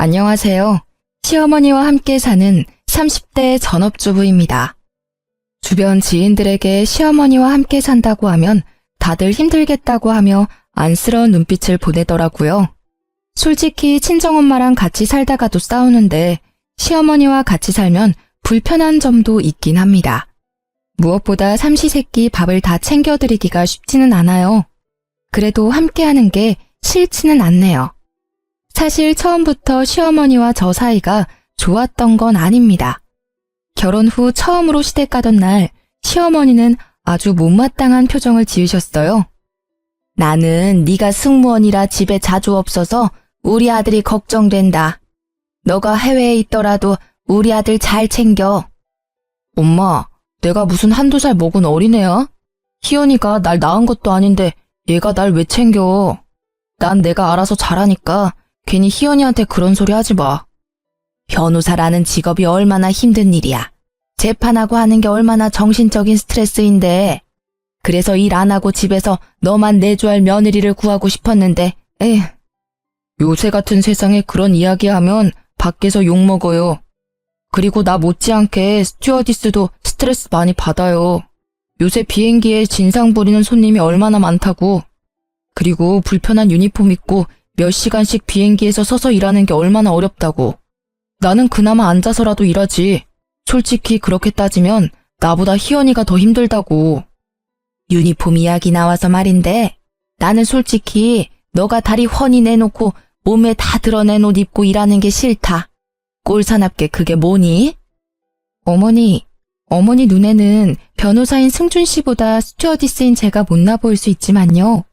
안녕하세요. 시어머니와 함께 사는 30대 전업주부입니다. 주변 지인들에게 시어머니와 함께 산다고 하면 다들 힘들겠다고 하며 안쓰러운 눈빛을 보내더라고요. 솔직히 친정엄마랑 같이 살다가도 싸우는데 시어머니와 같이 살면 불편한 점도 있긴 합니다. 무엇보다 삼시세끼 밥을 다 챙겨드리기가 쉽지는 않아요. 그래도 함께하는 게 싫지는 않네요. 사실 처음부터 시어머니와 저 사이가 좋았던 건 아닙니다. 결혼 후 처음으로 시댁 가던 날 시어머니는 아주 못마땅한 표정을 지으셨어요. 나는 네가 승무원이라 집에 자주 없어서 우리 아들이 걱정된다. 너가 해외에 있더라도 우리 아들 잘 챙겨. 엄마, 내가 무슨 한두 살 먹은 어린애야? 희연이가 날 낳은 것도 아닌데 얘가 날 왜 챙겨? 난 내가 알아서 잘하니까 괜히 희연이한테 그런 소리 하지 마. 변호사라는 직업이 얼마나 힘든 일이야. 재판하고 하는 게 얼마나 정신적인 스트레스인데. 그래서 일 안 하고 집에서 너만 내조할 며느리를 구하고 싶었는데, 에휴. 요새 같은 세상에 그런 이야기하면 밖에서 욕먹어요. 그리고 나 못지않게 스튜어디스도 스트레스 많이 받아요. 요새 비행기에 진상 부리는 손님이 얼마나 많다고. 그리고 불편한 유니폼 입고 몇 시간씩 비행기에서 서서 일하는 게 얼마나 어렵다고. 나는 그나마 앉아서라도 일하지. 솔직히 그렇게 따지면 나보다 희연이가 더 힘들다고. 유니폼 이야기 나와서 말인데 나는 솔직히 너가 다리 훤히 내놓고 몸에 다 드러낸 옷 입고 일하는 게 싫다. 꼴사납게 그게 뭐니? 어머니 눈에는 변호사인 승준 씨보다 스튜어디스인 제가 못나 보일 수 있지만요.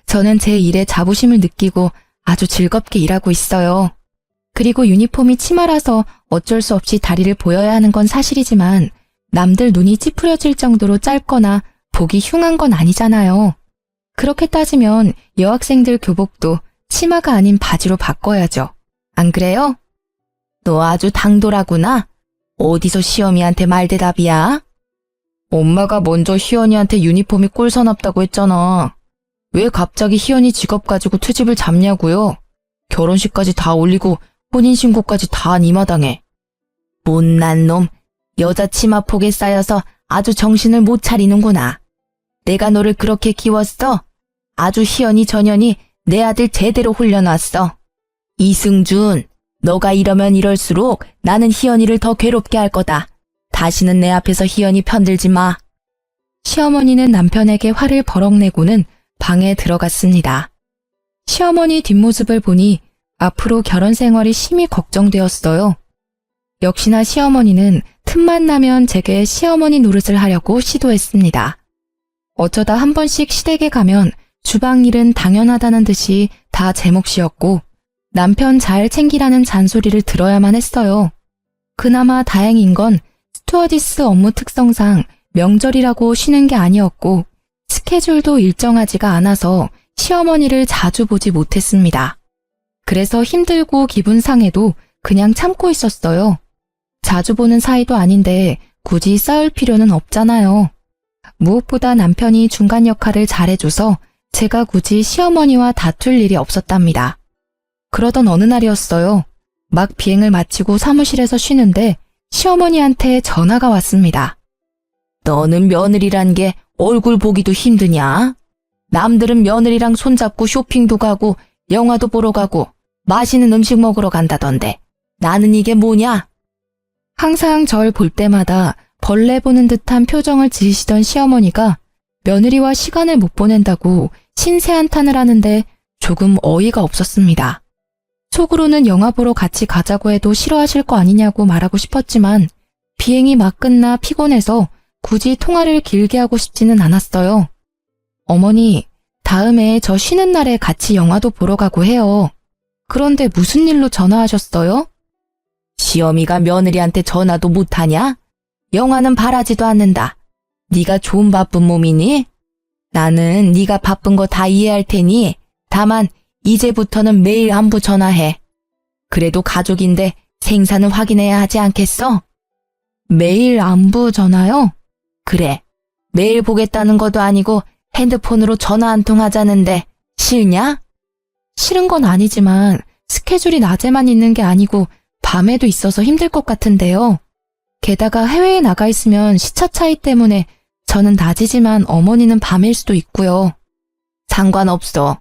저는 제 일에 자부심을 느끼고 아주 즐겁게 일하고 있어요. 그리고 유니폼이 치마라서 어쩔 수 없이 다리를 보여야 하는 건 사실이지만 남들 눈이 찌푸려질 정도로 짧거나 보기 흉한 건 아니잖아요. 그렇게 따지면 여학생들 교복도 치마가 아닌 바지로 바꿔야죠. 안 그래요? 너 아주 당돌하구나. 어디서 시어미한테 말대답이야? 엄마가 먼저 희연이한테 유니폼이 꼴사납다고 했잖아. 왜 갑자기 희연이 직업 가지고 트집을 잡냐고요? 결혼식까지 다 올리고 혼인신고까지 다 이 마당에. 못난 놈, 여자 치마폭에 쌓여서 아주 정신을 못 차리는구나. 내가 너를 그렇게 키웠어? 아주 희연이 전연이 내 아들 제대로 홀려놨어. 이승준, 너가 이러면 이럴수록 나는 희연이를 더 괴롭게 할 거다. 다시는 내 앞에서 희연이 편들지 마. 시어머니는 남편에게 화를 버럭내고는 방에 들어갔습니다. 시어머니 뒷모습을 보니 앞으로 결혼 생활이 심히 걱정되었어요. 역시나 시어머니는 틈만 나면 제게 시어머니 노릇을 하려고 시도했습니다. 어쩌다 한 번씩 시댁에 가면 주방 일은 당연하다는 듯이 다 제 몫이었고 남편 잘 챙기라는 잔소리를 들어야만 했어요. 그나마 다행인 건 스튜어디스 업무 특성상 명절이라고 쉬는 게 아니었고 스케줄도 일정하지가 않아서 시어머니를 자주 보지 못했습니다. 그래서 힘들고 기분 상해도 그냥 참고 있었어요. 자주 보는 사이도 아닌데 굳이 싸울 필요는 없잖아요. 무엇보다 남편이 중간 역할을 잘해줘서 제가 굳이 시어머니와 다툴 일이 없었답니다. 그러던 어느 날이었어요. 막 비행을 마치고 사무실에서 쉬는데 시어머니한테 전화가 왔습니다. 너는 며느리란 게 얼굴 보기도 힘드냐? 남들은 며느리랑 손잡고 쇼핑도 가고 영화도 보러 가고 맛있는 음식 먹으러 간다던데 나는 이게 뭐냐? 항상 절 볼 때마다 벌레 보는 듯한 표정을 지으시던 시어머니가 며느리와 시간을 못 보낸다고 신세한탄을 하는데 조금 어이가 없었습니다. 속으로는 영화 보러 같이 가자고 해도 싫어하실 거 아니냐고 말하고 싶었지만 비행이 막 끝나 피곤해서 굳이 통화를 길게 하고 싶지는 않았어요. 어머니, 다음에 저 쉬는 날에 같이 영화도 보러 가고 해요. 그런데 무슨 일로 전화하셨어요? 시어미가 며느리한테 전화도 못하냐? 영화는 바라지도 않는다. 네가 좀 바쁜 몸이니? 나는 네가 바쁜 거 다 이해할 테니 다만 이제부터는 매일 안부 전화해. 그래도 가족인데 생사는 확인해야 하지 않겠어? 매일 안부 전화요? 그래. 매일 보겠다는 것도 아니고 핸드폰으로 전화 한 통 하자는데 싫냐? 싫은 건 아니지만 스케줄이 낮에만 있는 게 아니고 밤에도 있어서 힘들 것 같은데요. 게다가 해외에 나가 있으면 시차 차이 때문에 저는 낮이지만 어머니는 밤일 수도 있고요. 상관없어.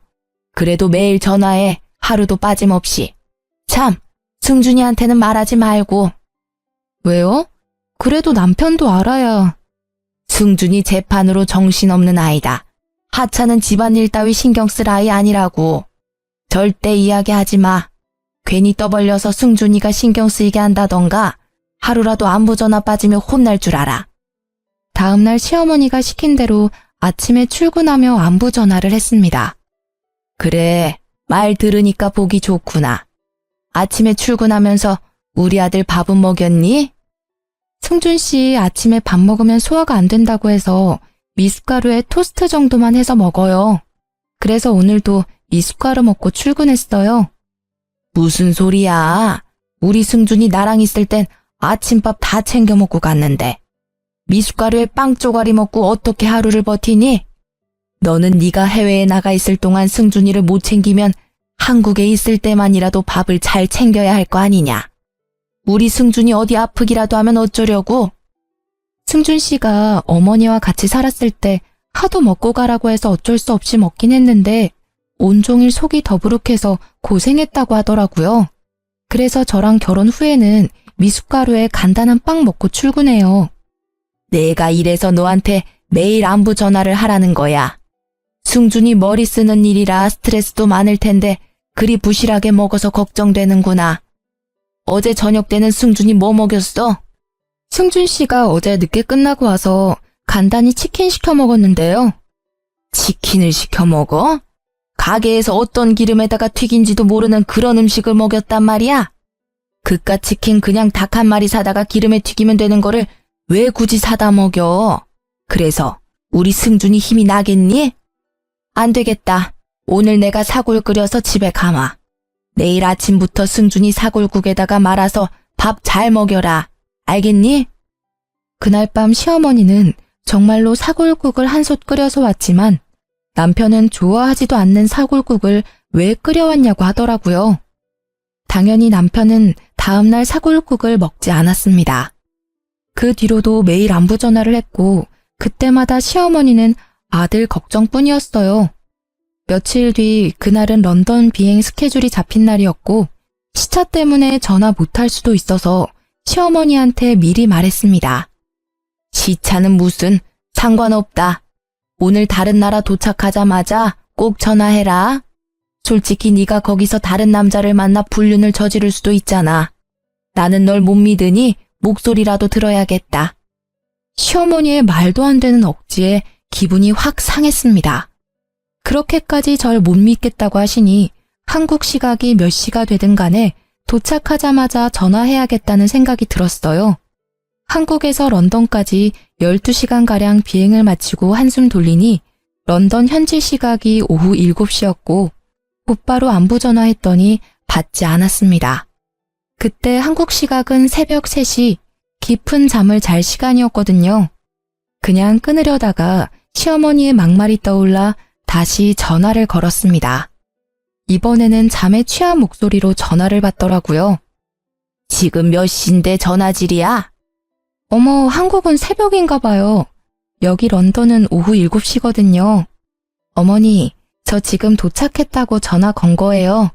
그래도 매일 전화해. 하루도 빠짐없이. 참, 승준이한테는 말하지 말고. 왜요? 그래도 남편도 알아야. 승준이 재판으로 정신없는 아이다. 하찮은 집안일 따위 신경 쓸 아이 아니라고. 절대 이야기하지 마. 괜히 떠벌려서 승준이가 신경 쓰이게 한다던가 하루라도 안부 전화 빠지면 혼날 줄 알아. 다음날 시어머니가 시킨 대로 아침에 출근하며 안부 전화를 했습니다. 그래, 말 들으니까 보기 좋구나. 아침에 출근하면서 우리 아들 밥은 먹였니? 승준 씨 아침에 밥 먹으면 소화가 안 된다고 해서 미숫가루에 토스트 정도만 해서 먹어요. 그래서 오늘도 미숫가루 먹고 출근했어요. 무슨 소리야? 우리 승준이 나랑 있을 땐 아침밥 다 챙겨 먹고 갔는데 미숫가루에 빵 쪼가리 먹고 어떻게 하루를 버티니? 너는 네가 해외에 나가 있을 동안 승준이를 못 챙기면 한국에 있을 때만이라도 밥을 잘 챙겨야 할 거 아니냐? 우리 승준이 어디 아프기라도 하면 어쩌려고? 승준 씨가 어머니와 같이 살았을 때 하도 먹고 가라고 해서 어쩔 수 없이 먹긴 했는데 온종일 속이 더부룩해서 고생했다고 하더라고요. 그래서 저랑 결혼 후에는 미숫가루에 간단한 빵 먹고 출근해요. 내가 이래서 너한테 매일 안부 전화를 하라는 거야. 승준이 머리 쓰는 일이라 스트레스도 많을 텐데 그리 부실하게 먹어서 걱정되는구나. 어제 저녁 때는 승준이 뭐 먹였어? 승준 씨가 어제 늦게 끝나고 와서 간단히 치킨 시켜 먹었는데요. 치킨을 시켜 먹어? 가게에서 어떤 기름에다가 튀긴지도 모르는 그런 음식을 먹였단 말이야? 그깟 치킨 그냥 닭 한 마리 사다가 기름에 튀기면 되는 거를 왜 굳이 사다 먹여? 그래서 우리 승준이 힘이 나겠니? 안 되겠다. 오늘 내가 사골 끓여서 집에 가마. 내일 아침부터 승준이 사골국에다가 말아서 밥 잘 먹여라. 알겠니? 그날 밤 시어머니는 정말로 사골국을 한솥 끓여서 왔지만 남편은 좋아하지도 않는 사골국을 왜 끓여왔냐고 하더라고요. 당연히 남편은 다음날 사골국을 먹지 않았습니다. 그 뒤로도 매일 안부 전화를 했고 그때마다 시어머니는 아들 걱정뿐이었어요. 며칠 뒤 그날은 런던 비행 스케줄이 잡힌 날이었고 시차 때문에 전화 못할 수도 있어서 시어머니한테 미리 말했습니다. 시차는 무슨 상관없다. 오늘 다른 나라 도착하자마자 꼭 전화해라. 솔직히 네가 거기서 다른 남자를 만나 불륜을 저지를 수도 있잖아. 나는 널 못 믿으니 목소리라도 들어야겠다. 시어머니의 말도 안 되는 억지에 기분이 확 상했습니다. 그렇게까지 절 못 믿겠다고 하시니 한국 시각이 몇 시가 되든 간에 도착하자마자 전화해야겠다는 생각이 들었어요. 한국에서 런던까지 12시간가량 비행을 마치고 한숨 돌리니 런던 현지 시각이 오후 7시였고 곧바로 안부 전화했더니 받지 않았습니다. 그때 한국 시각은 새벽 3시, 깊은 잠을 잘 시간이었거든요. 그냥 끊으려다가 시어머니의 막말이 떠올라 다시 전화를 걸었습니다. 이번에는 잠에 취한 목소리로 전화를 받더라고요. 지금 몇 시인데 전화질이야? 어머, 한국은 새벽인가 봐요. 여기 런던은 오후 7시거든요. 어머니, 저 지금 도착했다고 전화 건 거예요.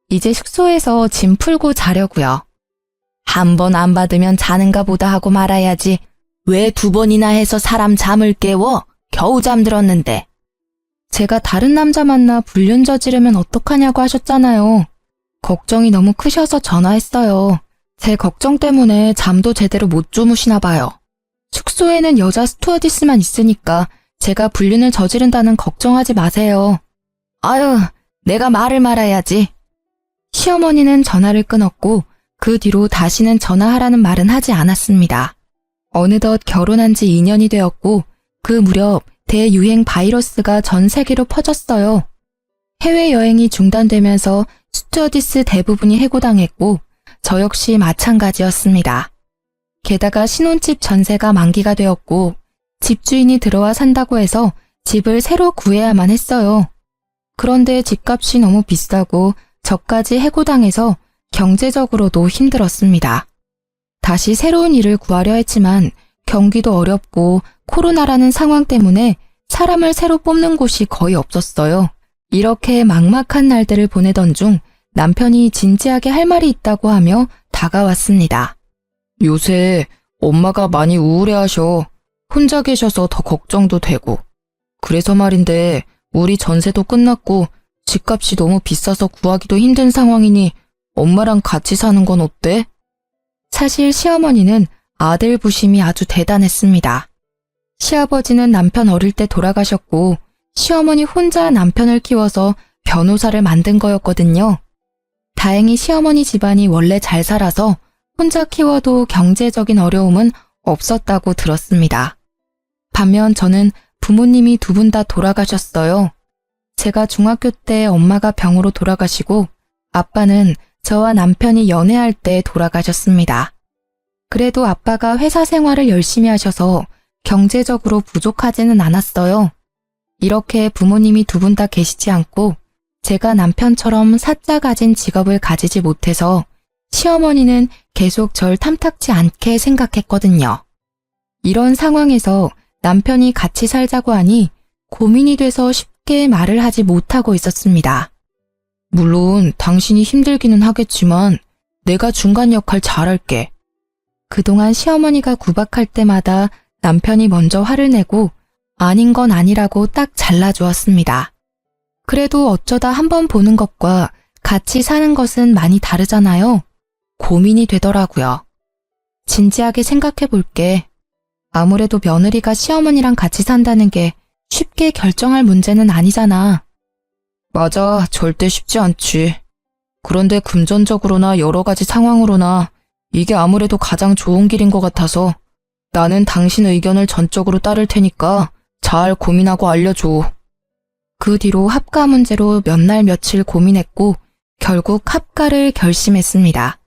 이제 숙소에서 짐 풀고 자려고요. 한 번 안 받으면 자는가 보다 하고 말아야지. 왜 2번이나 해서 사람 잠을 깨워? 겨우 잠들었는데. 제가 다른 남자 만나 불륜 저지르면 어떡하냐고 하셨잖아요. 걱정이 너무 크셔서 전화했어요. 제 걱정 때문에 잠도 제대로 못 주무시나 봐요. 숙소에는 여자 스튜어디스만 있으니까 제가 불륜을 저지른다는 걱정하지 마세요. 아유, 내가 말을 말아야지. 시어머니는 전화를 끊었고 그 뒤로 다시는 전화하라는 말은 하지 않았습니다. 어느덧 결혼한 지 2년이 되었고 그 무렵 대유행 바이러스가 전 세계로 퍼졌어요. 해외여행이 중단되면서 스튜어디스 대부분이 해고당했고 저 역시 마찬가지였습니다. 게다가 신혼집 전세가 만기가 되었고 집주인이 들어와 산다고 해서 집을 새로 구해야만 했어요. 그런데 집값이 너무 비싸고 저까지 해고당해서 경제적으로도 힘들었습니다. 다시 새로운 일을 구하려 했지만 경기도 어렵고 코로나라는 상황 때문에 사람을 새로 뽑는 곳이 거의 없었어요. 이렇게 막막한 날들을 보내던 중 남편이 진지하게 할 말이 있다고 하며 다가왔습니다. 요새 엄마가 많이 우울해하셔. 혼자 계셔서 더 걱정도 되고. 그래서 말인데 우리 전세도 끝났고 집값이 너무 비싸서 구하기도 힘든 상황이니 엄마랑 같이 사는 건 어때? 사실 시어머니는 아들 부심이 아주 대단했습니다. 시아버지는 남편 어릴 때 돌아가셨고 시어머니 혼자 남편을 키워서 변호사를 만든 거였거든요. 다행히 시어머니 집안이 원래 잘 살아서 혼자 키워도 경제적인 어려움은 없었다고 들었습니다. 반면 저는 부모님이 두 분 다 돌아가셨어요. 제가 중학교 때 엄마가 병으로 돌아가시고 아빠는 저와 남편이 연애할 때 돌아가셨습니다. 그래도 아빠가 회사 생활을 열심히 하셔서 경제적으로 부족하지는 않았어요. 이렇게 부모님이 두 분 다 계시지 않고 제가 남편처럼 사짜 가진 직업을 가지지 못해서 시어머니는 계속 절 탐탁지 않게 생각했거든요. 이런 상황에서 남편이 같이 살자고 하니 고민이 돼서 쉽게 말을 하지 못하고 있었습니다. 물론 당신이 힘들기는 하겠지만 내가 중간 역할 잘할게. 그동안 시어머니가 구박할 때마다 남편이 먼저 화를 내고 아닌 건 아니라고 딱 잘라주었습니다. 그래도 어쩌다 한번 보는 것과 같이 사는 것은 많이 다르잖아요. 고민이 되더라고요. 진지하게 생각해 볼게. 아무래도 며느리가 시어머니랑 같이 산다는 게 쉽게 결정할 문제는 아니잖아. 맞아, 절대 쉽지 않지. 그런데 금전적으로나 여러 가지 상황으로나 이게 아무래도 가장 좋은 길인 것 같아서 나는 당신 의견을 전적으로 따를 테니까 잘 고민하고 알려줘. 그 뒤로 합가 문제로 몇 날 며칠 고민했고 결국 합가를 결심했습니다.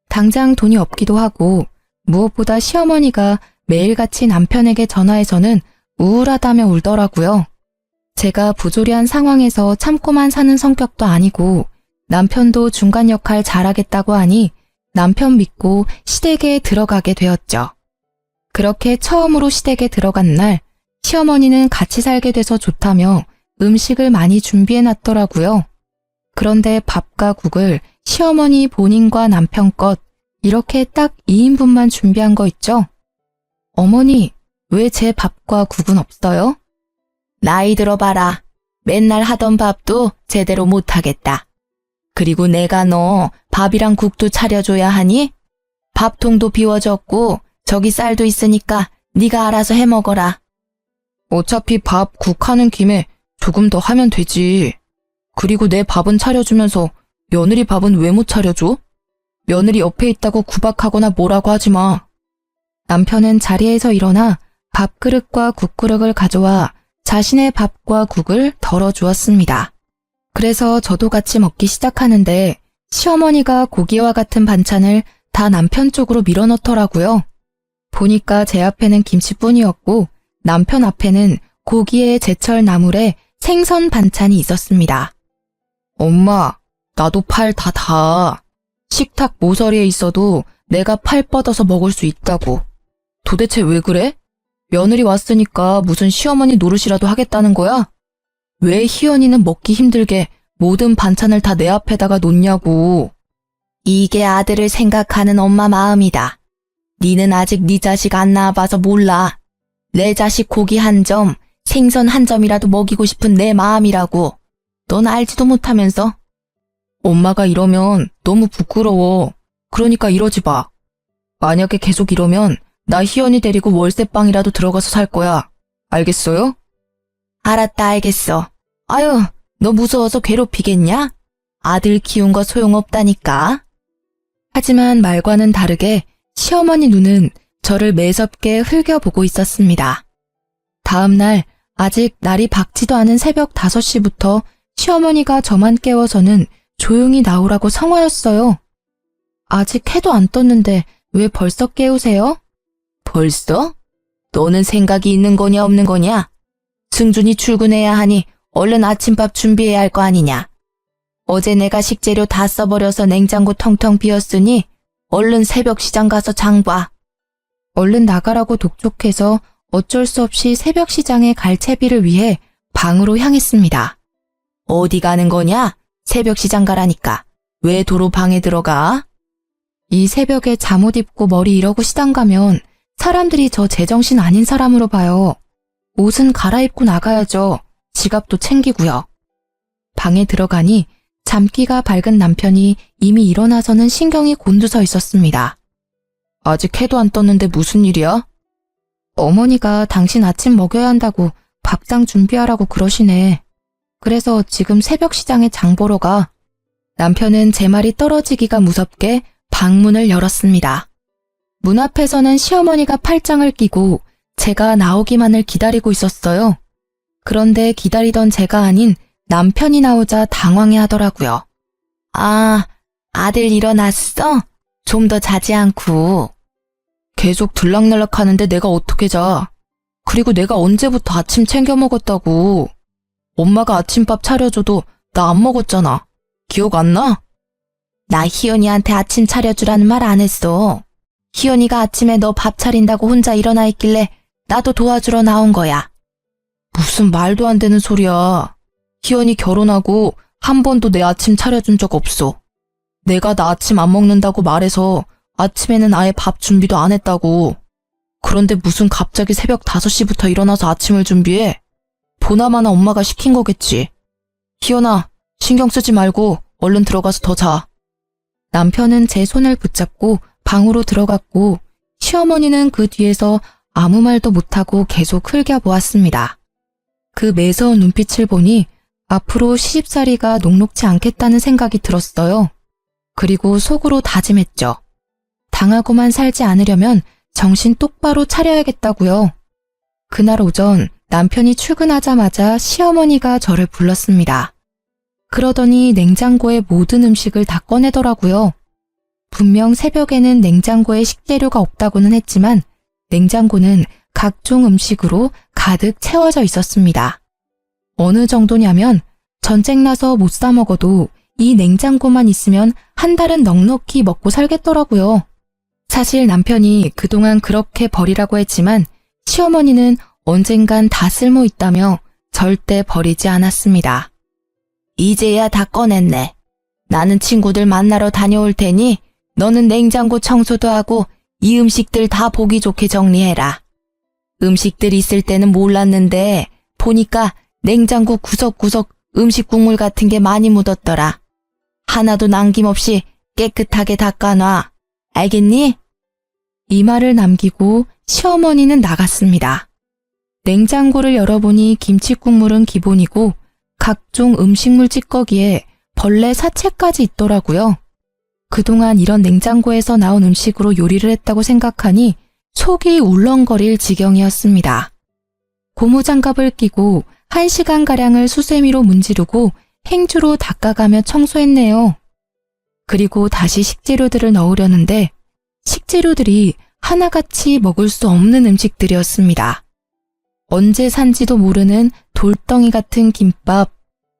당장 돈이 없기도 하고 무엇보다 시어머니가 매일같이 남편에게 전화해서는 우울하다며 울더라고요. 제가 부조리한 상황에서 참고만 사는 성격도 아니고 남편도 중간 역할 잘하겠다고 하니 남편 믿고 시댁에 들어가게 되었죠. 그렇게 처음으로 시댁에 들어간 날 시어머니는 같이 살게 돼서 좋다며 음식을 많이 준비해놨더라고요. 그런데 밥과 국을 시어머니 본인과 남편 것 이렇게 딱 2인분만 준비한 거 있죠? 어머니, 왜 제 밥과 국은 없어요? 나이 들어봐라. 맨날 하던 밥도 제대로 못하겠다. 그리고 내가 너 밥이랑 국도 차려줘야 하니? 밥통도 비워졌고 저기 쌀도 있으니까 네가 알아서 해먹어라. 어차피 밥, 국 하는 김에 조금 더 하면 되지. 그리고 내 밥은 차려주면서 며느리 밥은 왜 못 차려줘? 며느리 옆에 있다고 구박하거나 뭐라고 하지 마. 남편은 자리에서 일어나 밥그릇과 국그릇을 가져와 자신의 밥과 국을 덜어주었습니다. 그래서 저도 같이 먹기 시작하는데 시어머니가 고기와 같은 반찬을 다 남편 쪽으로 밀어넣더라고요. 보니까 제 앞에는 김치뿐이었고 남편 앞에는 고기에 제철 나물에 생선 반찬이 있었습니다. 엄마, 나도 팔 다 닿아. 식탁 모서리에 있어도 내가 팔 뻗어서 먹을 수 있다고. 도대체 왜 그래? 며느리 왔으니까 무슨 시어머니 노릇이라도 하겠다는 거야? 왜 희연이는 먹기 힘들게 모든 반찬을 다 내 앞에다가 놓냐고. 이게 아들을 생각하는 엄마 마음이다. 니는 아직 네 자식 안 낳아봐서 몰라. 내 자식 고기 한 점, 생선 한 점이라도 먹이고 싶은 내 마음이라고. 넌 알지도 못하면서. 엄마가 이러면 너무 부끄러워. 그러니까 이러지 마. 만약에 계속 이러면 나 희연이 데리고 월세방이라도 들어가서 살 거야. 알겠어요? 알았다, 알겠어. 아유, 너 무서워서 괴롭히겠냐? 아들 키운 거 소용없다니까. 하지만 말과는 다르게 시어머니 눈은 저를 매섭게 흘겨보고 있었습니다. 다음 날 아직 날이 밝지도 않은 새벽 5시부터 시어머니가 저만 깨워서는 조용히 나오라고 성화였어요. 아직 해도 안 떴는데 왜 벌써 깨우세요? 벌써? 너는 생각이 있는 거냐 없는 거냐? 승준이 출근해야 하니 얼른 아침밥 준비해야 할 거 아니냐? 어제 내가 식재료 다 써버려서 냉장고 텅텅 비었으니 얼른 새벽 시장 가서 장 봐. 얼른 나가라고 독촉해서 어쩔 수 없이 새벽 시장에 갈 채비를 위해 방으로 향했습니다. 어디 가는 거냐? 새벽 시장 가라니까. 왜 도로 방에 들어가? 이 새벽에 잠옷 입고 머리 이러고 시장 가면 사람들이 저 제정신 아닌 사람으로 봐요. 옷은 갈아입고 나가야죠. 지갑도 챙기고요. 방에 들어가니 잠기가 밝은 남편이 이미 일어나서는 신경이 곤두서 있었습니다. 아직 해도 안 떴는데 무슨 일이야? 어머니가 당신 아침 먹여야 한다고 밥상 준비하라고 그러시네. 그래서 지금 새벽 시장에 장 보러 가. 남편은 제 말이 떨어지기가 무섭게 방문을 열었습니다. 문 앞에서는 시어머니가 팔짱을 끼고 제가 나오기만을 기다리고 있었어요. 그런데 기다리던 제가 아닌 남편이 나오자 당황해 하더라고요. 아, 아들 일어났어? 좀 더 자지 않고. 계속 들락날락 하는데 내가 어떻게 자. 그리고 내가 언제부터 아침 챙겨 먹었다고. 엄마가 아침밥 차려줘도 나 안 먹었잖아. 기억 안 나? 나 희연이한테 아침 차려주라는 말 안 했어. 희연이가 아침에 너 밥 차린다고 혼자 일어나 있길래 나도 도와주러 나온 거야. 무슨 말도 안 되는 소리야. 희연이 결혼하고 한 번도 내 아침 차려준 적 없어. 내가 나 아침 안 먹는다고 말해서 아침에는 아예 밥 준비도 안 했다고. 그런데 무슨 갑자기 새벽 5시부터 일어나서 아침을 준비해? 보나마나 엄마가 시킨 거겠지. 희연아, 신경 쓰지 말고 얼른 들어가서 더 자. 남편은 제 손을 붙잡고 방으로 들어갔고 시어머니는 그 뒤에서 아무 말도 못하고 계속 흘겨보았습니다. 그 매서운 눈빛을 보니 앞으로 시집살이가 녹록지 않겠다는 생각이 들었어요. 그리고 속으로 다짐했죠. 당하고만 살지 않으려면 정신 똑바로 차려야겠다고요. 그날 오전 남편이 출근하자마자 시어머니가 저를 불렀습니다. 그러더니 냉장고의 모든 음식을 다 꺼내더라고요. 분명 새벽에는 냉장고에 식재료가 없다고는 했지만 냉장고는 각종 음식으로 가득 채워져 있었습니다. 어느 정도냐면 전쟁 나서 못 사 먹어도 이 냉장고만 있으면 한 달은 넉넉히 먹고 살겠더라고요. 사실 남편이 그동안 그렇게 버리라고 했지만 시어머니는 언젠간 다 쓸모 있다며 절대 버리지 않았습니다. 이제야 다 꺼냈네. 나는 친구들 만나러 다녀올 테니 너는 냉장고 청소도 하고 이 음식들 다 보기 좋게 정리해라. 음식들 있을 때는 몰랐는데 보니까 냉장고 구석구석 음식 국물 같은 게 많이 묻었더라. 하나도 남김없이 깨끗하게 닦아놔. 알겠니? 이 말을 남기고 시어머니는 나갔습니다. 냉장고를 열어보니 김치 국물은 기본이고 각종 음식물 찌꺼기에 벌레 사체까지 있더라고요. 그동안 이런 냉장고에서 나온 음식으로 요리를 했다고 생각하니 속이 울렁거릴 지경이었습니다. 고무장갑을 끼고 1시간가량을 수세미로 문지르고 행주로 닦아가며 청소했네요. 그리고 다시 식재료들을 넣으려는데 식재료들이 하나같이 먹을 수 없는 음식들이었습니다. 언제 산지도 모르는 돌덩이 같은 김밥,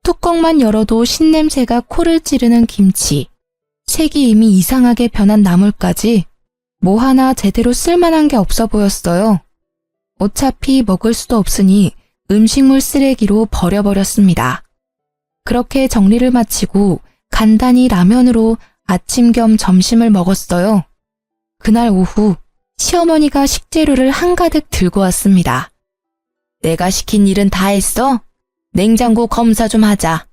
뚜껑만 열어도 신냄새가 코를 찌르는 김치, 색이 이미 이상하게 변한 나물까지 뭐 하나 제대로 쓸만한 게 없어 보였어요. 어차피 먹을 수도 없으니 음식물 쓰레기로 버려버렸습니다. 그렇게 정리를 마치고 간단히 라면으로 아침 겸 점심을 먹었어요. 그날 오후 시어머니가 식재료를 한가득 들고 왔습니다. 내가 시킨 일은 다 했어? 냉장고 검사 좀 하자.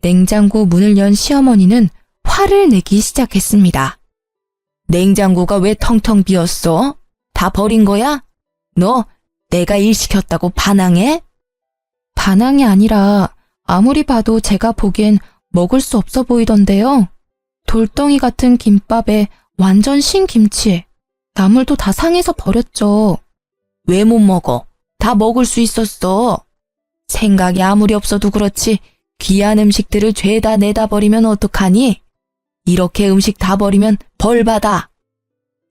냉장고 문을 연 시어머니는 화를 내기 시작했습니다. 냉장고가 왜 텅텅 비었어? 다 버린 거야? 너 내가 일 시켰다고 반항해? 반항이 아니라 아무리 봐도 제가 보기엔 먹을 수 없어 보이던데요. 돌덩이 같은 김밥에 완전 신김치에 나물도 다 상해서 버렸죠. 왜 못 먹어? 다 먹을 수 있었어. 생각이 아무리 없어도 그렇지 귀한 음식들을 죄다 내다 버리면 어떡하니? 이렇게 음식 다 버리면 벌 받아.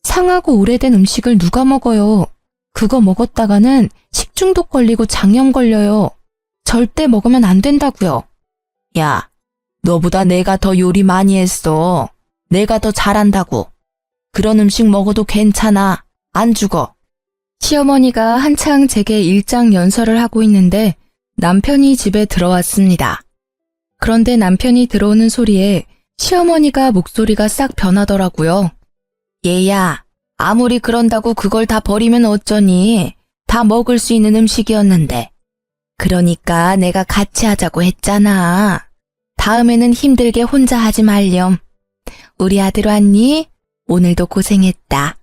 상하고 오래된 음식을 누가 먹어요. 그거 먹었다가는 식중독 걸리고 장염 걸려요. 절대 먹으면 안 된다고요. 야, 너보다 내가 더 요리 많이 했어. 내가 더 잘한다고. 그런 음식 먹어도 괜찮아. 안 죽어. 시어머니가 한창 제게 일장연설을 하고 있는데 남편이 집에 들어왔습니다. 그런데 남편이 들어오는 소리에 시어머니가 목소리가 싹 변하더라고요. 얘야, 아무리 그런다고 그걸 다 버리면 어쩌니? 다 먹을 수 있는 음식이었는데. 그러니까 내가 같이 하자고 했잖아. 다음에는 힘들게 혼자 하지 말렴. 우리 아들 왔니? 오늘도 고생했다.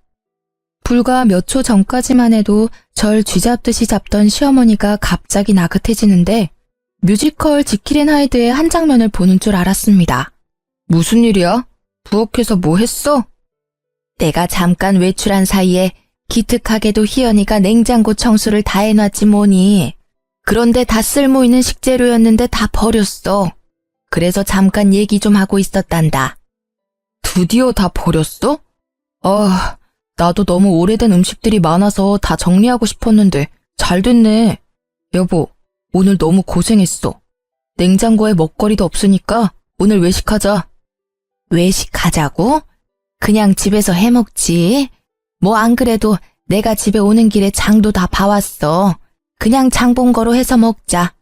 불과 몇 초 전까지만 해도 절 쥐잡듯이 잡던 시어머니가 갑자기 나긋해지는데 뮤지컬 지킬 앤 하이드의 한 장면을 보는 줄 알았습니다. 무슨 일이야? 부엌에서 뭐 했어? 내가 잠깐 외출한 사이에 기특하게도 희연이가 냉장고 청소를 다 해놨지 뭐니. 그런데 다 쓸모있는 식재료였는데 다 버렸어. 그래서 잠깐 얘기 좀 하고 있었단다. 드디어 다 버렸어? 아, 나도 너무 오래된 음식들이 많아서 다 정리하고 싶었는데 잘 됐네. 여보, 오늘 너무 고생했어. 냉장고에 먹거리도 없으니까 오늘 외식하자. 외식하자고? 그냥 집에서 해먹지. 뭐 안 그래도 내가 집에 오는 길에 장도 다 봐왔어. 그냥 장본거로 해서 먹자.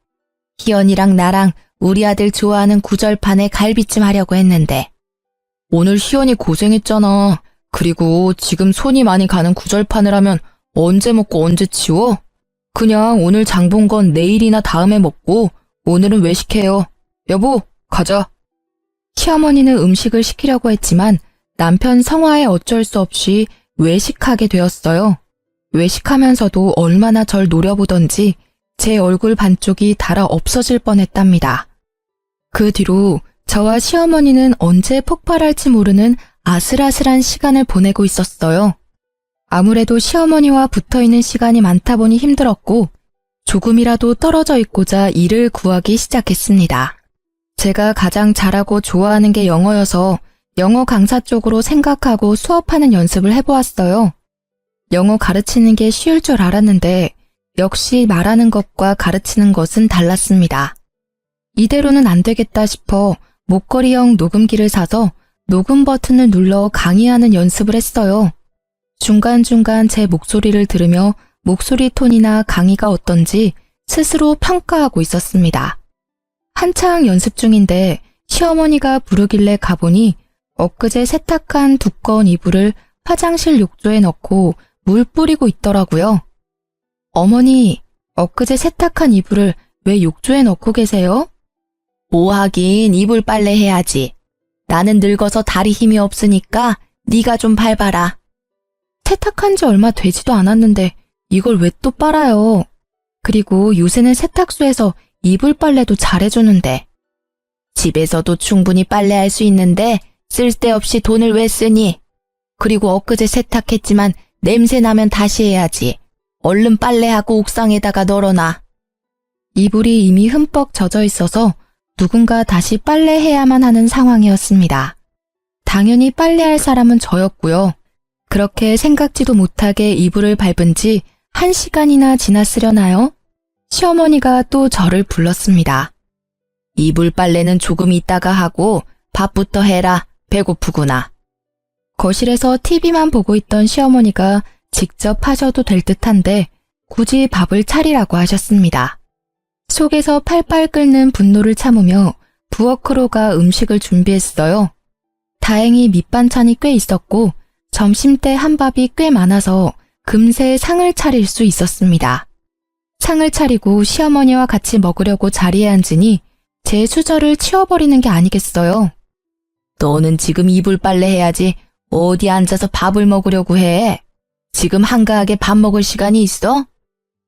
희연이랑 나랑 우리 아들 좋아하는 구절판에 갈비찜 하려고 했는데. 오늘 희연이 고생했잖아. 그리고 지금 손이 많이 가는 구절판을 하면 언제 먹고 언제 치워? 그냥 오늘 장 본 건 내일이나 다음에 먹고 오늘은 외식해요. 여보, 가자. 시어머니는 음식을 시키려고 했지만 남편 성화에 어쩔 수 없이 외식하게 되었어요. 외식하면서도 얼마나 절 노려보던지 제 얼굴 반쪽이 달아 없어질 뻔했답니다. 그 뒤로 저와 시어머니는 언제 폭발할지 모르는 아슬아슬한 시간을 보내고 있었어요. 아무래도 시어머니와 붙어있는 시간이 많다 보니 힘들었고 조금이라도 떨어져 있고자 일을 구하기 시작했습니다. 제가 가장 잘하고 좋아하는 게 영어여서 영어 강사 쪽으로 생각하고 수업하는 연습을 해보았어요. 영어 가르치는 게 쉬울 줄 알았는데 역시 말하는 것과 가르치는 것은 달랐습니다. 이대로는 안 되겠다 싶어 목걸이형 녹음기를 사서 녹음 버튼을 눌러 강의하는 연습을 했어요. 중간중간 제 목소리를 들으며 목소리 톤이나 강의가 어떤지 스스로 평가하고 있었습니다. 한창 연습 중인데 시어머니가 부르길래 가보니 엊그제 세탁한 두꺼운 이불을 화장실 욕조에 넣고 물 뿌리고 있더라고요. 어머니, 엊그제 세탁한 이불을 왜 욕조에 넣고 계세요? 뭐 하긴 이불 빨래 해야지. 나는 늙어서 다리 힘이 없으니까 네가 좀 밟아라. 세탁한 지 얼마 되지도 않았는데 이걸 왜 또 빨아요? 그리고 요새는 세탁소에서 이불 빨래도 잘해주는데. 집에서도 충분히 빨래할 수 있는데 쓸데없이 돈을 왜 쓰니? 그리고 엊그제 세탁했지만 냄새 나면 다시 해야지. 얼른 빨래하고 옥상에다가 널어놔. 이불이 이미 흠뻑 젖어 있어서 누군가 다시 빨래해야만 하는 상황이었습니다. 당연히 빨래할 사람은 저였고요. 그렇게 생각지도 못하게 이불을 밟은 지 1시간이나 지났으려나요? 시어머니가 또 저를 불렀습니다. 이불 빨래는 조금 있다가 하고 밥부터 해라. 배고프구나. 거실에서 TV만 보고 있던 시어머니가 직접 하셔도 될 듯한데 굳이 밥을 차리라고 하셨습니다. 속에서 팔팔 끓는 분노를 참으며 부엌으로 가 음식을 준비했어요. 다행히 밑반찬이 꽤 있었고 점심때 한밥이 꽤 많아서 금세 상을 차릴 수 있었습니다. 상을 차리고 시어머니와 같이 먹으려고 자리에 앉으니 제 수저를 치워버리는 게 아니겠어요. 너는 지금 이불 빨래 해야지 어디 앉아서 밥을 먹으려고 해. 지금 한가하게 밥 먹을 시간이 있어?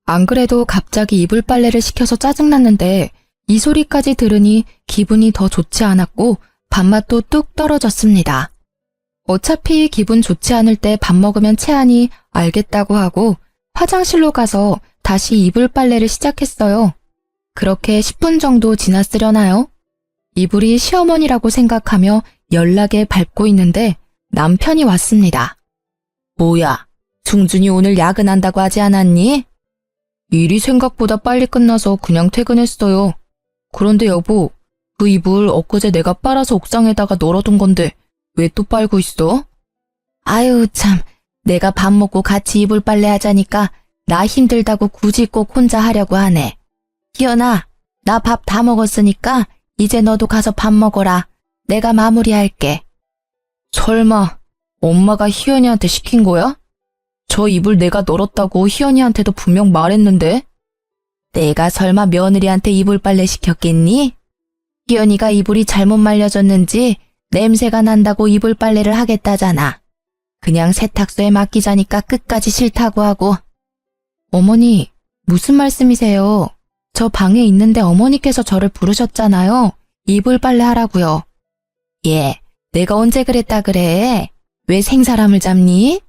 안 그래도 갑자기 이불 빨래를 시켜서 짜증났는데 이 소리까지 들으니 기분이 더 좋지 않았고 밥맛도 뚝 떨어졌습니다. 어차피 기분 좋지 않을 때 밥 먹으면 체하니 알겠다고 하고 화장실로 가서 다시 이불 빨래를 시작했어요. 그렇게 10분 정도 지났으려나요? 이불이 시어머니라고 생각하며 연락에 밟고 있는데 남편이 왔습니다. 뭐야, 중준이 오늘 야근한다고 하지 않았니? 일이 생각보다 빨리 끝나서 그냥 퇴근했어요. 그런데 여보, 그 이불 엊그제 내가 빨아서 옥상에다가 널어둔 건데 왜 또 빨고 있어? 아유, 참. 내가 밥 먹고 같이 이불 빨래 하자니까 나 힘들다고 굳이 꼭 혼자 하려고 하네. 희연아, 나 밥 다 먹었으니까 이제 너도 가서 밥 먹어라. 내가 마무리할게. 설마 엄마가 희연이한테 시킨 거야? 저 이불 내가 널었다고 희연이한테도 분명 말했는데? 내가 설마 며느리한테 이불 빨래 시켰겠니? 희연이가 이불이 잘못 말려졌는지 냄새가 난다고 이불 빨래를 하겠다잖아. 그냥 세탁소에 맡기자니까 끝까지 싫다고 하고. 어머니, 무슨 말씀이세요? 저 방에 있는데 어머니께서 저를 부르셨잖아요. 이불 빨래 하라고요. 예, 내가 언제 그랬다 그래? 왜 생사람을 잡니?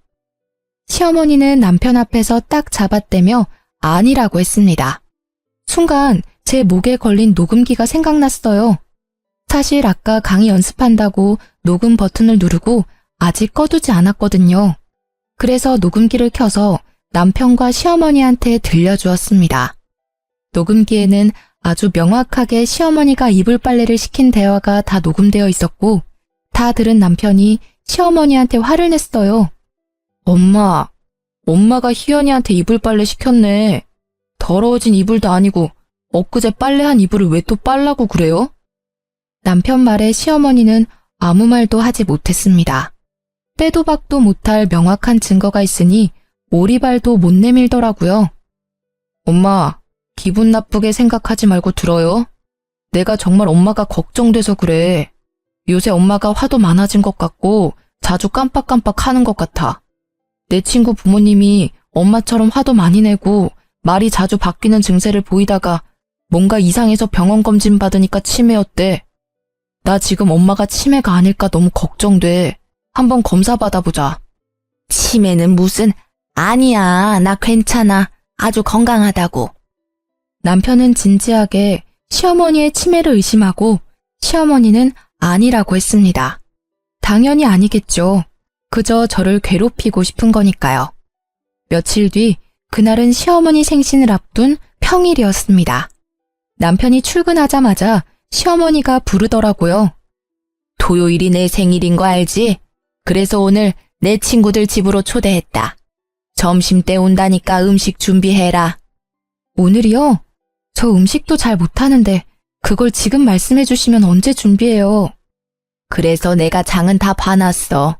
시어머니는 남편 앞에서 딱 잡아떼며 아니라고 했습니다. 순간 제 목에 걸린 녹음기가 생각났어요. 사실 아까 강의 연습한다고 녹음 버튼을 누르고 아직 꺼두지 않았거든요. 그래서 녹음기를 켜서 남편과 시어머니한테 들려주었습니다. 녹음기에는 아주 명확하게 시어머니가 이불 빨래를 시킨 대화가 다 녹음되어 있었고, 다 들은 남편이 시어머니한테 화를 냈어요. 엄마가 희연이한테 이불 빨래 시켰네. 더러워진 이불도 아니고 엊그제 빨래한 이불을 왜 또 빨라고 그래요? 남편 말에 시어머니는 아무 말도 하지 못했습니다. 빼도 박도 못할 명확한 증거가 있으니 오리발도 못 내밀더라고요. 엄마, 기분 나쁘게 생각하지 말고 들어요. 내가 정말 엄마가 걱정돼서 그래. 요새 엄마가 화도 많아진 것 같고 자주 깜빡깜빡 하는 것 같아. 내 친구 부모님이 엄마처럼 화도 많이 내고 말이 자주 바뀌는 증세를 보이다가 뭔가 이상해서 병원 검진 받으니까 치매였대. 나 지금 엄마가 치매가 아닐까 너무 걱정돼. 한번 검사 받아보자. 치매는 무슨, 아니야. 나 괜찮아. 아주 건강하다고. 남편은 진지하게 시어머니의 치매를 의심하고 시어머니는 아니라고 했습니다. 당연히 아니겠죠. 그저 저를 괴롭히고 싶은 거니까요. 며칠 뒤 그날은 시어머니 생신을 앞둔 평일이었습니다. 남편이 출근하자마자 시어머니가 부르더라고요. 토요일이 내 생일인 거 알지? 그래서 오늘 내 친구들 집으로 초대했다. 점심때 온다니까 음식 준비해라. 오늘이요? 저 음식도 잘 못하는데 그걸 지금 말씀해 주시면 언제 준비해요? 그래서 내가 장은 다 봐놨어.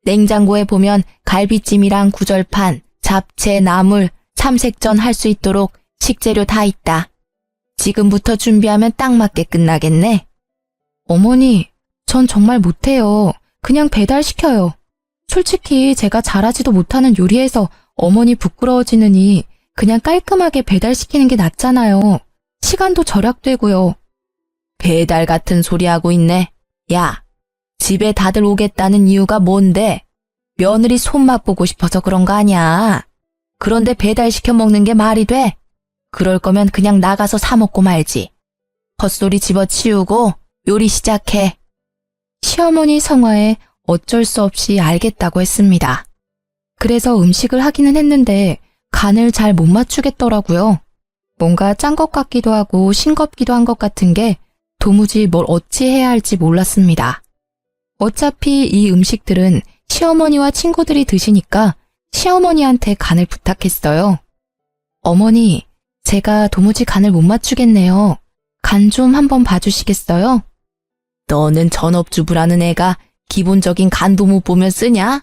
냉장고에 보면 갈비찜이랑 구절판, 잡채, 나물, 삼색전 할 수 있도록 식재료 다 있다. 지금부터 준비하면 딱 맞게 끝나겠네. 어머니, 전 정말 못해요. 그냥 배달시켜요. 솔직히 제가 잘하지도 못하는 요리에서 어머니 부끄러워지느니 그냥 깔끔하게 배달시키는 게 낫잖아요. 시간도 절약되고요. 배달 같은 소리 하고 있네. 야, 집에 다들 오겠다는 이유가 뭔데? 며느리 손맛 보고 싶어서 그런 거 아니야. 그런데 배달시켜 먹는 게 말이 돼? 그럴 거면 그냥 나가서 사 먹고 말지. 헛소리 집어치우고 요리 시작해. 시어머니 성화에 어쩔 수 없이 알겠다고 했습니다. 그래서 음식을 하기는 했는데 간을 잘 못 맞추겠더라고요. 뭔가 짠 것 같기도 하고 싱겁기도 한 것 같은 게 도무지 뭘 어찌 해야 할지 몰랐습니다. 어차피 이 음식들은 시어머니와 친구들이 드시니까 시어머니한테 간을 부탁했어요. 어머니, 제가 도무지 간을 못 맞추겠네요. 간 좀 한번 봐주시겠어요? 너는 전업주부라는 애가 기본적인 간도 못 보면 쓰냐?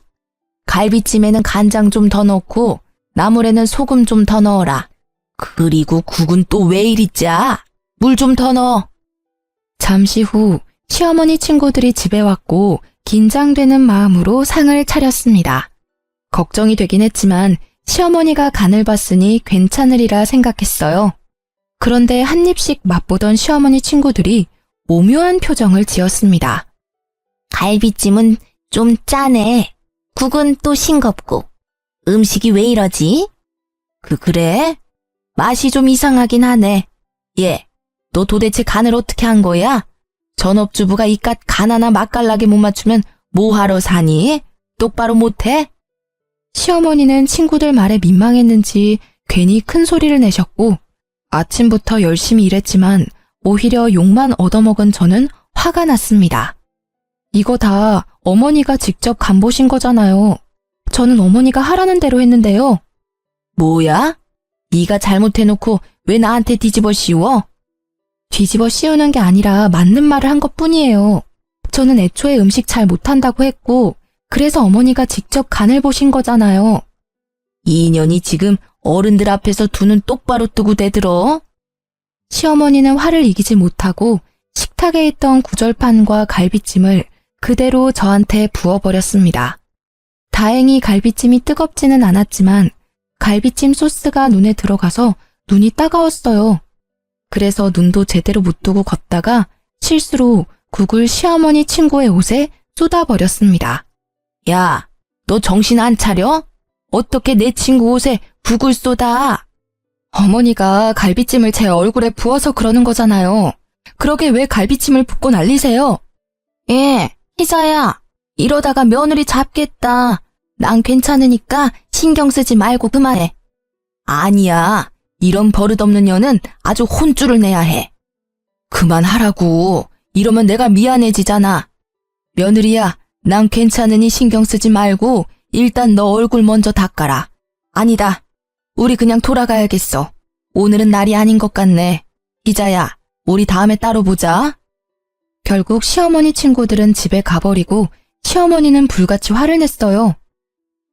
갈비찜에는 간장 좀 더 넣고 나물에는 소금 좀 더 넣어라. 그리고 국은 또 왜 이리 짜? 물 좀 더 넣어. 잠시 후 시어머니 친구들이 집에 왔고 긴장되는 마음으로 상을 차렸습니다. 걱정이 되긴 했지만 시어머니가 간을 봤으니 괜찮으리라 생각했어요. 그런데 한 입씩 맛보던 시어머니 친구들이 오묘한 표정을 지었습니다. 갈비찜은 좀 짜네. 국은 또 싱겁고. 음식이 왜 이러지? 그래? 맛이 좀 이상하긴 하네. 얘, 너 도대체 간을 어떻게 한 거야? 전업주부가 이깟 간 하나 맛깔나게 못 맞추면 뭐하러 사니? 똑바로 못해? 시어머니는 친구들 말에 민망했는지 괜히 큰 소리를 내셨고 아침부터 열심히 일했지만 오히려 욕만 얻어먹은 저는 화가 났습니다. 이거 다 어머니가 직접 간보신 거잖아요. 저는 어머니가 하라는 대로 했는데요. 뭐야? 네가 잘못해놓고 왜 나한테 뒤집어 씌워? 뒤집어 씌우는 게 아니라 맞는 말을 한 것뿐이에요. 저는 애초에 음식 잘 못한다고 했고, 그래서 어머니가 직접 간을 보신 거잖아요. 이 인연이 지금 어른들 앞에서 두 눈 똑바로 뜨고 대들어? 시어머니는 화를 이기지 못하고 식탁에 있던 구절판과 갈비찜을 그대로 저한테 부어버렸습니다. 다행히 갈비찜이 뜨겁지는 않았지만 갈비찜 소스가 눈에 들어가서 눈이 따가웠어요. 그래서 눈도 제대로 못 뜨고 걷다가 실수로 국을 시어머니 친구의 옷에 쏟아버렸습니다. 야, 너 정신 안 차려? 어떻게 내 친구 옷에 국을 쏟아? 어머니가 갈비찜을 제 얼굴에 부어서 그러는 거잖아요. 그러게 왜 갈비찜을 붓고 난리세요? 예, 희자야. 이러다가 며느리 잡겠다. 난 괜찮으니까 신경 쓰지 말고 그만해. 아니야. 이런 버릇없는 년은 아주 혼쭐을 내야 해. 그만하라고. 이러면 내가 미안해지잖아. 며느리야, 난 괜찮으니 신경 쓰지 말고 일단 너 얼굴 먼저 닦아라. 아니다. 우리 그냥 돌아가야겠어. 오늘은 날이 아닌 것 같네. 희자야, 우리 다음에 따로 보자. 결국 시어머니 친구들은 집에 가버리고 시어머니는 불같이 화를 냈어요.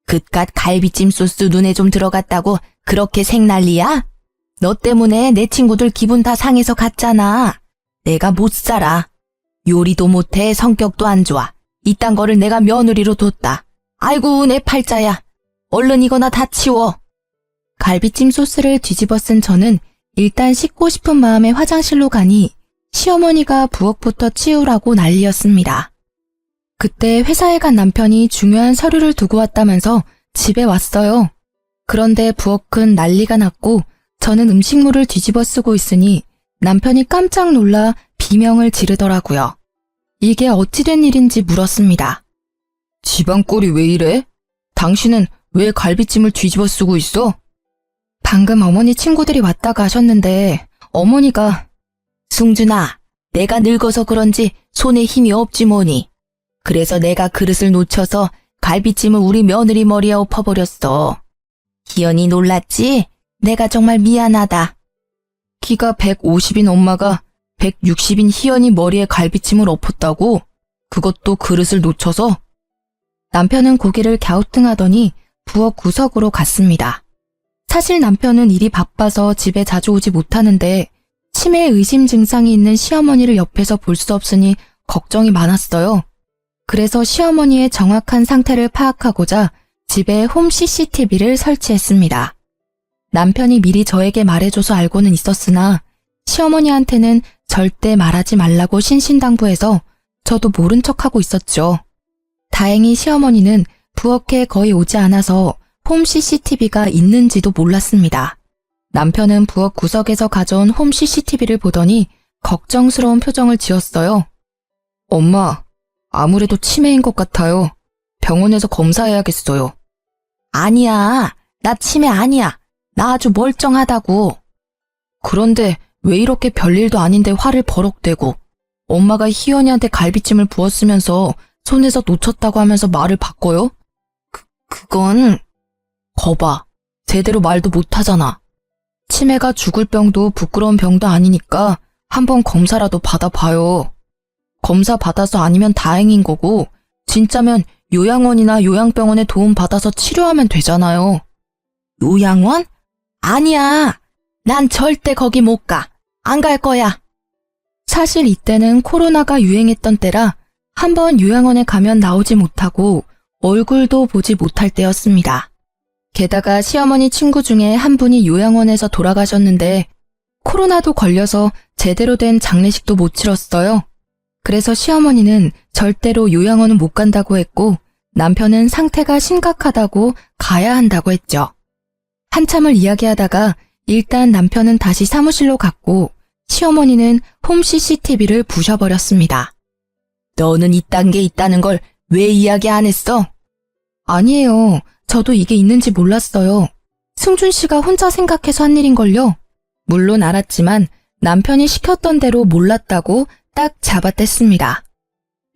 그깟 갈비찜 소스 눈에 좀 들어갔다고 그렇게 생난리야? 너 때문에 내 친구들 기분 다 상해서 갔잖아. 내가 못 살아. 요리도 못해, 성격도 안 좋아. 이딴 거를 내가 며느리로 뒀다. 아이고, 내 팔자야. 얼른 이거나 다 치워. 갈비찜 소스를 뒤집어 쓴 저는 일단 씻고 싶은 마음에 화장실로 가니 시어머니가 부엌부터 치우라고 난리였습니다. 그때 회사에 간 남편이 중요한 서류를 두고 왔다면서 집에 왔어요. 그런데 부엌은 난리가 났고 저는 음식물을 뒤집어 쓰고 있으니 남편이 깜짝 놀라 비명을 지르더라고요. 이게 어찌된 일인지 물었습니다. 집안 꼴이 왜 이래? 당신은 왜 갈비찜을 뒤집어 쓰고 있어? 방금 어머니 친구들이 왔다 가셨는데 어머니가 승준아, 내가 늙어서 그런지 손에 힘이 없지 뭐니. 그래서 내가 그릇을 놓쳐서 갈비찜을 우리 며느리 머리에 엎어버렸어. 희연이 놀랐지? 내가 정말 미안하다. 키가 150인 엄마가 160인 희연이 머리에 갈비찜을 엎었다고? 그것도 그릇을 놓쳐서? 남편은 고개를 갸우뚱하더니 부엌 구석으로 갔습니다. 사실 남편은 일이 바빠서 집에 자주 오지 못하는데 치매 의심 증상이 있는 시어머니를 옆에서 볼 수 없으니 걱정이 많았어요. 그래서 시어머니의 정확한 상태를 파악하고자 집에 홈 CCTV를 설치했습니다. 남편이 미리 저에게 말해줘서 알고는 있었으나 시어머니한테는 절대 말하지 말라고 신신당부해서 저도 모른 척하고 있었죠. 다행히 시어머니는 부엌에 거의 오지 않아서 홈 CCTV가 있는지도 몰랐습니다. 남편은 부엌 구석에서 가져온 홈 CCTV를 보더니 걱정스러운 표정을 지었어요. 엄마, 아무래도 치매인 것 같아요. 병원에서 검사해야겠어요. 아니야, 나 치매 아니야. 나 아주 멀쩡하다고. 그런데 왜 이렇게 별일도 아닌데 화를 버럭대고 엄마가 희연이한테 갈비찜을 부었으면서 손에서 놓쳤다고 하면서 말을 바꿔요? 그건... 거봐, 제대로 말도 못하잖아. 치매가 죽을 병도 부끄러운 병도 아니니까 한번 검사라도 받아봐요. 검사 받아서 아니면 다행인 거고 진짜면 요양원이나 요양병원에 도움 받아서 치료하면 되잖아요. 요양원? 아니야. 난 절대 거기 못 가. 안 갈 거야. 사실 이때는 코로나가 유행했던 때라 한번 요양원에 가면 나오지 못하고 얼굴도 보지 못할 때였습니다. 게다가 시어머니 친구 중에 한 분이 요양원에서 돌아가셨는데 코로나도 걸려서 제대로 된 장례식도 못 치렀어요. 그래서 시어머니는 절대로 요양원은 못 간다고 했고 남편은 상태가 심각하다고 가야 한다고 했죠. 한참을 이야기하다가 일단 남편은 다시 사무실로 갔고 시어머니는 홈 CCTV를 부셔버렸습니다. 너는 이딴 게 있다는 걸 왜 이야기 안 했어? 아니에요. 저도 이게 있는지 몰랐어요. 승준 씨가 혼자 생각해서 한 일인걸요. 물론 알았지만 남편이 시켰던 대로 몰랐다고 딱 잡아댔습니다.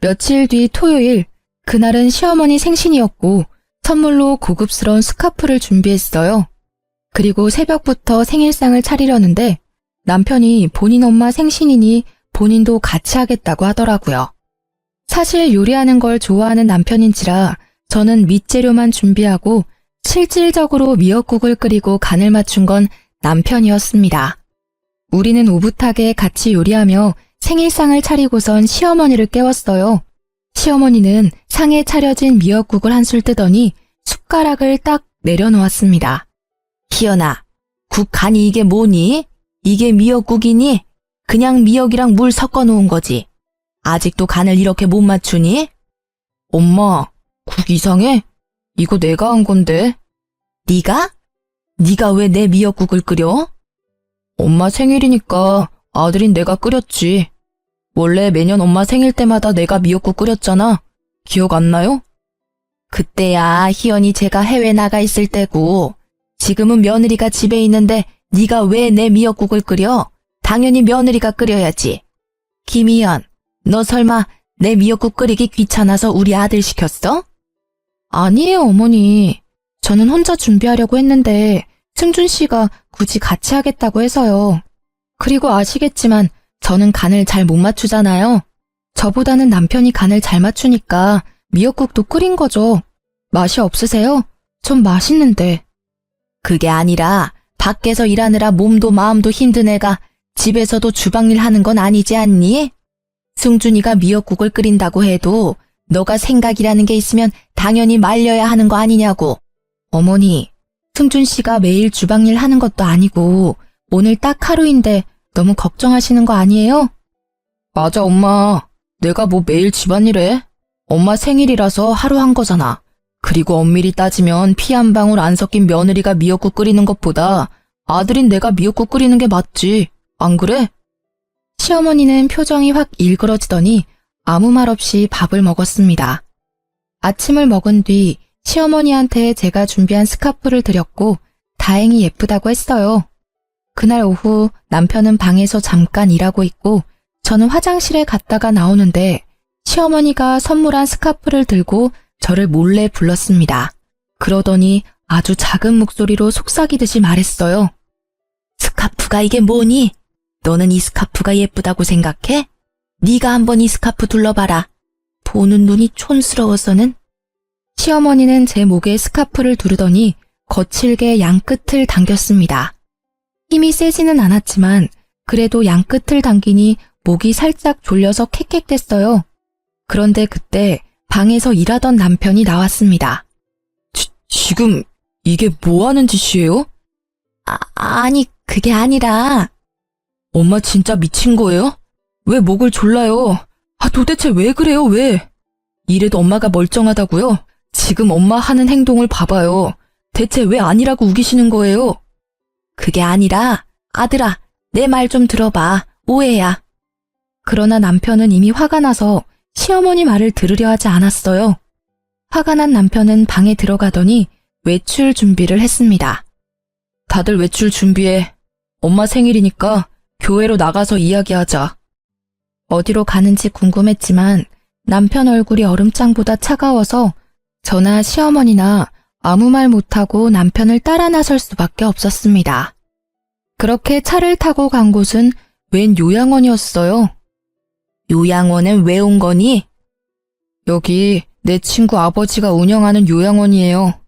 며칠 뒤 토요일, 그날은 시어머니 생신이었고 선물로 고급스러운 스카프를 준비했어요. 그리고 새벽부터 생일상을 차리려는데 남편이 본인 엄마 생신이니 본인도 같이 하겠다고 하더라고요. 사실 요리하는 걸 좋아하는 남편인지라 저는 밑재료만 준비하고 실질적으로 미역국을 끓이고 간을 맞춘 건 남편이었습니다. 우리는 오붓하게 같이 요리하며 생일상을 차리고선 시어머니를 깨웠어요. 시어머니는 상에 차려진 미역국을 한술 뜨더니 숟가락을 딱 내려놓았습니다. 희연아, 국 간이 이게 뭐니? 이게 미역국이니? 그냥 미역이랑 물 섞어 놓은 거지. 아직도 간을 이렇게 못 맞추니? 엄마, 국 이상해? 이거 내가 한 건데. 네가? 네가 왜 내 미역국을 끓여? 엄마 생일이니까 아들인 내가 끓였지. 원래 매년 엄마 생일 때마다 내가 미역국 끓였잖아. 기억 안 나요? 그때야 희연이 제가 해외 나가 있을 때고 지금은 며느리가 집에 있는데 네가 왜 내 미역국을 끓여? 당연히 며느리가 끓여야지. 김희연, 너 설마 내 미역국 끓이기 귀찮아서 우리 아들 시켰어? 아니에요, 어머니. 저는 혼자 준비하려고 했는데 승준 씨가 굳이 같이 하겠다고 해서요. 그리고 아시겠지만 저는 간을 잘 못 맞추잖아요. 저보다는 남편이 간을 잘 맞추니까 미역국도 끓인 거죠. 맛이 없으세요? 전 맛있는데. 그게 아니라 밖에서 일하느라 몸도 마음도 힘든 애가 집에서도 주방일 하는 건 아니지 않니? 승준이가 미역국을 끓인다고 해도 너가 생각이라는 게 있으면 당연히 말려야 하는 거 아니냐고. 어머니, 승준 씨가 매일 주방일 하는 것도 아니고 오늘 딱 하루인데 너무 걱정하시는 거 아니에요? 맞아, 엄마. 내가 뭐 매일 집안일해? 엄마 생일이라서 하루 한 거잖아. 그리고 엄밀히 따지면 피 한 방울 안 섞인 며느리가 미역국 끓이는 것보다 아들인 내가 미역국 끓이는 게 맞지. 안 그래? 시어머니는 표정이 확 일그러지더니 아무 말 없이 밥을 먹었습니다. 아침을 먹은 뒤 시어머니한테 제가 준비한 스카프를 드렸고 다행히 예쁘다고 했어요. 그날 오후 남편은 방에서 잠깐 일하고 있고 저는 화장실에 갔다가 나오는데 시어머니가 선물한 스카프를 들고 저를 몰래 불렀습니다. 그러더니 아주 작은 목소리로 속삭이듯이 말했어요. 스카프가 이게 뭐니? 너는 이 스카프가 예쁘다고 생각해? 네가 한번 이 스카프 둘러봐라. 보는 눈이 촌스러워서는. 시어머니는 제 목에 스카프를 두르더니 거칠게 양끝을 당겼습니다. 힘이 세지는 않았지만 그래도 양끝을 당기니 목이 살짝 졸려서 캑캑댔어요. 그런데 그때 방에서 일하던 남편이 나왔습니다. 지금 이게 뭐 하는 짓이에요? 아니, 그게 아니라. 엄마 진짜 미친 거예요? 왜 목을 졸라요? 도대체 왜 그래요, 왜? 이래도 엄마가 멀쩡하다고요? 지금 엄마 하는 행동을 봐봐요. 대체 왜 아니라고 우기시는 거예요? 그게 아니라, 아들아, 내 말 좀 들어봐. 오해야. 그러나 남편은 이미 화가 나서 시어머니 말을 들으려 하지 않았어요. 화가 난 남편은 방에 들어가더니 외출 준비를 했습니다. 다들 외출 준비해. 엄마 생일이니까 교회로 나가서 이야기하자. 어디로 가는지 궁금했지만 남편 얼굴이 얼음장보다 차가워서 저나 시어머니나 아무 말 못하고 남편을 따라 나설 수밖에 없었습니다. 그렇게 차를 타고 간 곳은 웬 요양원이었어요. 요양원엔 왜 온 거니? 여기 내 친구 아버지가 운영하는 요양원이에요.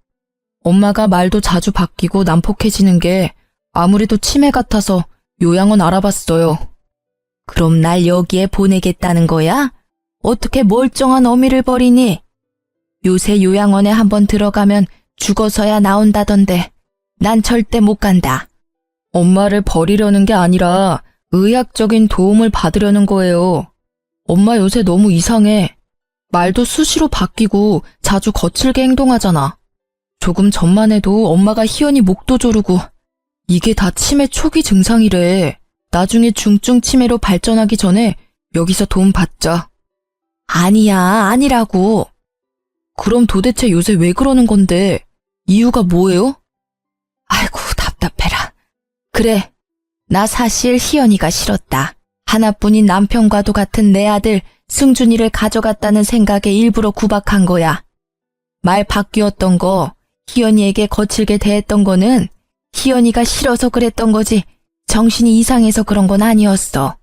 엄마가 말도 자주 바뀌고 난폭해지는 게 아무래도 치매 같아서 요양원 알아봤어요. 그럼 날 여기에 보내겠다는 거야? 어떻게 멀쩡한 어미를 버리니? 요새 요양원에 한번 들어가면 죽어서야 나온다던데 난 절대 못 간다. 엄마를 버리려는 게 아니라 의학적인 도움을 받으려는 거예요. 엄마 요새 너무 이상해. 말도 수시로 바뀌고 자주 거칠게 행동하잖아. 조금 전만 해도 엄마가 희연히 목도 조르고 이게 다 치매 초기 증상이래. 나중에 중증 치매로 발전하기 전에 여기서 도움 받자. 아니야, 아니라고. 그럼 도대체 요새 왜 그러는 건데? 이유가 뭐예요? 아이고, 답답해라. 그래, 나 사실 희연이가 싫었다. 하나뿐인 남편과도 같은 내 아들 승준이를 가져갔다는 생각에 일부러 구박한 거야. 말 바뀌었던 거, 희연이에게 거칠게 대했던 거는 희연이가 싫어서 그랬던 거지 정신이 이상해서 그런 건 아니었어.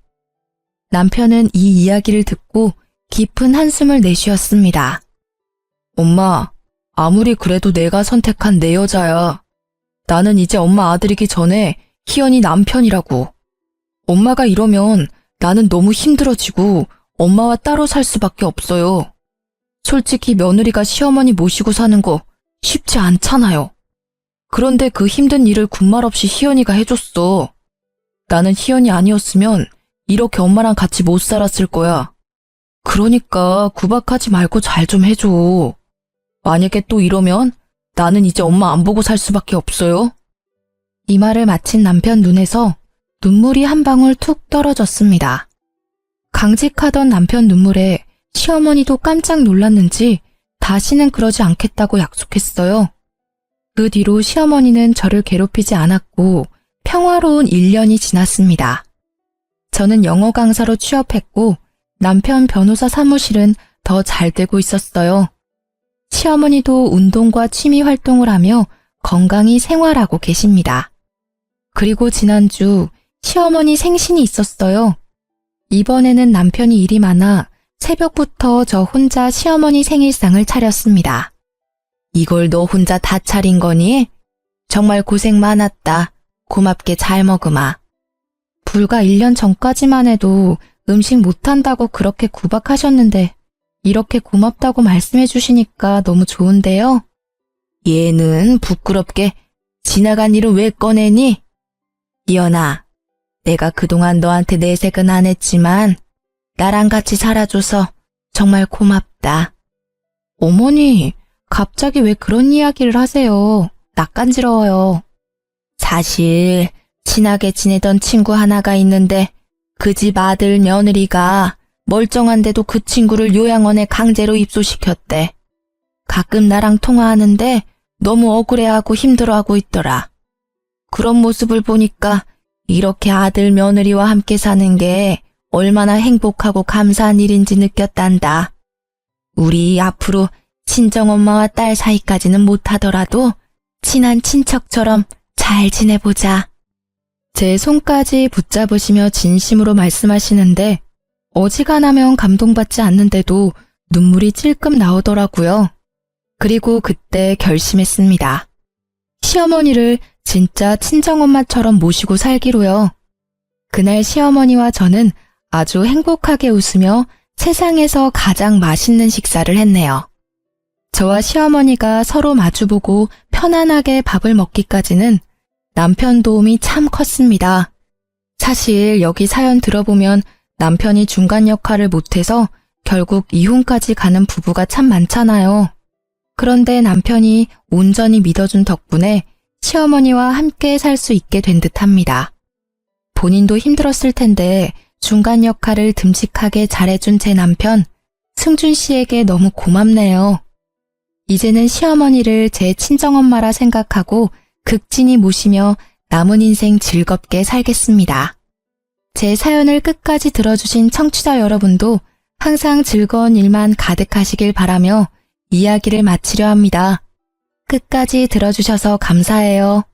남편은 이 이야기를 듣고 깊은 한숨을 내쉬었습니다. 엄마, 아무리 그래도 내가 선택한 내 여자야. 나는 이제 엄마 아들이기 전에 희연이 남편이라고. 엄마가 이러면 나는 너무 힘들어지고 엄마와 따로 살 수밖에 없어요. 솔직히 며느리가 시어머니 모시고 사는 거 쉽지 않잖아요. 그런데 그 힘든 일을 군말 없이 희연이가 해줬어. 나는 희연이 아니었으면 이렇게 엄마랑 같이 못 살았을 거야. 그러니까 구박하지 말고 잘 좀 해줘. 만약에 또 이러면 나는 이제 엄마 안 보고 살 수밖에 없어요. 이 말을 마친 남편 눈에서 눈물이 한 방울 툭 떨어졌습니다. 강직하던 남편 눈물에 시어머니도 깜짝 놀랐는지 다시는 그러지 않겠다고 약속했어요. 그 뒤로 시어머니는 저를 괴롭히지 않았고 평화로운 1년이 지났습니다. 저는 영어 강사로 취업했고 남편 변호사 사무실은 더 잘 되고 있었어요. 시어머니도 운동과 취미 활동을 하며 건강히 생활하고 계십니다. 그리고 지난주 시어머니 생신이 있었어요. 이번에는 남편이 일이 많아 새벽부터 저 혼자 시어머니 생일상을 차렸습니다. 이걸 너 혼자 다 차린 거니? 정말 고생 많았다. 고맙게 잘 먹으마. 불과 1년 전까지만 해도 음식 못한다고 그렇게 구박하셨는데 이렇게 고맙다고 말씀해 주시니까 너무 좋은데요? 얘는 부끄럽게 지나간 일을 왜 꺼내니? 이연아, 내가 그동안 너한테 내색은 안 했지만 나랑 같이 살아줘서 정말 고맙다. 어머니, 갑자기 왜 그런 이야기를 하세요? 낯간지러워요. 사실 친하게 지내던 친구 하나가 있는데 그 집 아들 며느리가 멀쩡한데도 그 친구를 요양원에 강제로 입소시켰대. 가끔 나랑 통화하는데 너무 억울해하고 힘들어하고 있더라. 그런 모습을 보니까 이렇게 아들 며느리와 함께 사는 게 얼마나 행복하고 감사한 일인지 느꼈단다. 우리 앞으로 친정엄마와 딸 사이까지는 못하더라도 친한 친척처럼 잘 지내보자. 제 손까지 붙잡으시며 진심으로 말씀하시는데 어지간하면 감동받지 않는데도 눈물이 찔끔 나오더라고요. 그리고 그때 결심했습니다. 시어머니를 진짜 친정엄마처럼 모시고 살기로요. 그날 시어머니와 저는 아주 행복하게 웃으며 세상에서 가장 맛있는 식사를 했네요. 저와 시어머니가 서로 마주보고 편안하게 밥을 먹기까지는 남편 도움이 참 컸습니다. 사실 여기 사연 들어보면 남편이 중간 역할을 못해서 결국 이혼까지 가는 부부가 참 많잖아요. 그런데 남편이 온전히 믿어준 덕분에 시어머니와 함께 살 수 있게 된 듯합니다. 본인도 힘들었을 텐데 중간 역할을 듬직하게 잘해준 제 남편, 승준 씨에게 너무 고맙네요. 이제는 시어머니를 제 친정엄마라 생각하고 극진히 모시며 남은 인생 즐겁게 살겠습니다. 제 사연을 끝까지 들어주신 청취자 여러분도 항상 즐거운 일만 가득하시길 바라며 이야기를 마치려 합니다. 끝까지 들어주셔서 감사해요.